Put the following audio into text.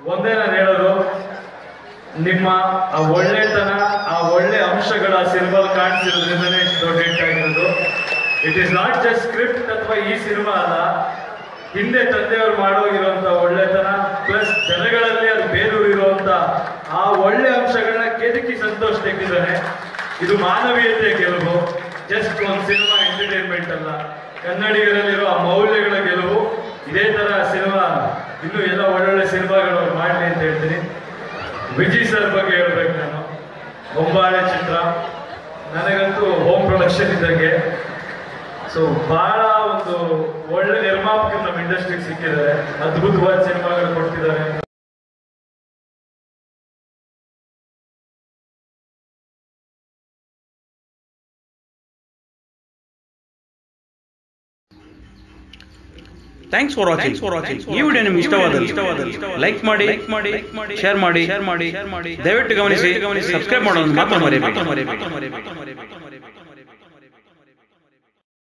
ಒಂದೇ ನಾನು ಹೇಳೋದು, ನಿಮ್ಮ ಆ ಒಳ್ಳೆತನ, ಆ ಒಳ್ಳೆ ಅಂಶಗಳ ಸಿನಿಮಾ ಕಾಣಿಸಿರೋದ್ರಿಂದನೇ ಇಷ್ಟು ದೊಡ್ಡ ಹಿಟ್ ಆಗಿರೋದು. It is not just script ಅಥವಾ ಈ ಸಿನಿಮಾ ಅಲ್ಲ, ಹಿಂದೆ ತಂದೆಯವರು ಮಾಡೋಗಿರುವಂತ ಒಳ್ಳೆತನ ಪ್ಲಸ್ ಜನಗಳಲ್ಲಿ ಅದು ಬೇರೂರಿರುವಂತ ಆ ಒಳ್ಳೆ ಅಂಶಗಳನ್ನ ಕೆದಕಿ ಸಂತೋಷ್ ತೆಗೆದಿದ್ದಾನೆ. ಇದು ಮಾನವೀಯತೆಯ ಗೆಲುವು, ಜಸ್ಟ್ ಒಂದು ಸಿನಿಮಾ ಎಂಟರ್ಟೈನ್ಮೆಂಟ್ ಅಲ್ಲ, ಕನ್ನಡಿಗರಲ್ಲಿರೋ ಆ ಮೌಲ್ಯಗಳ ಗೆಲುವು. ಇದೇ ತರ ಸಿನಿಮಾ ಇನ್ನೂ ಎಲ್ಲ ಒಳ್ಳೊಳ್ಳೆ ಸಿನಿಮಾಗಳು ಅವ್ರು ಮಾಡಲಿ ಅಂತ ಹೇಳ್ತೀನಿ. ವಿಜಯ್ ಸರ್ ಬಗ್ಗೆ ಹೇಳ್ಬೇಕು ನಾನು. ಬೊಂಬಾಳೆ ಚಿತ್ರ ನನಗಂತೂ ಹೋಮ್ ಪ್ರೊಡಕ್ಷನ್ ಇದ್ದಂಗೆ. ಸೊ ಬಹಳ ಒಂದು ಒಳ್ಳೆ ನಿರ್ಮಾಪಕರು ನಮ್ಮ ಇಂಡಸ್ಟ್ರಿಗೆ ಸಿಕ್ಕಿದ್ದಾರೆ, ಅದ್ಭುತವಾದ ಸಿನಿಮಾಗಳು ಕೊಡ್ತಿದ್ದಾರೆ. Thanks for watching. ಈ ವಿಡಿಯೋ ನಿಮಗೆ ಇಷ್ಟವಾದಲ್ಲಿ ಲೈಕ್ ಮಾಡಿ, ಶೇರ್ ಮಾಡಿ, ದಯವಿಟ್ಟು ಗಮನಿಸಿ, ಸಬ್ಸ್ಕ್ರೈಬ್ ಮಾಡೋದನ್ನು ಮಾತ್ರ ಮರೆಯಬೇಡಿ.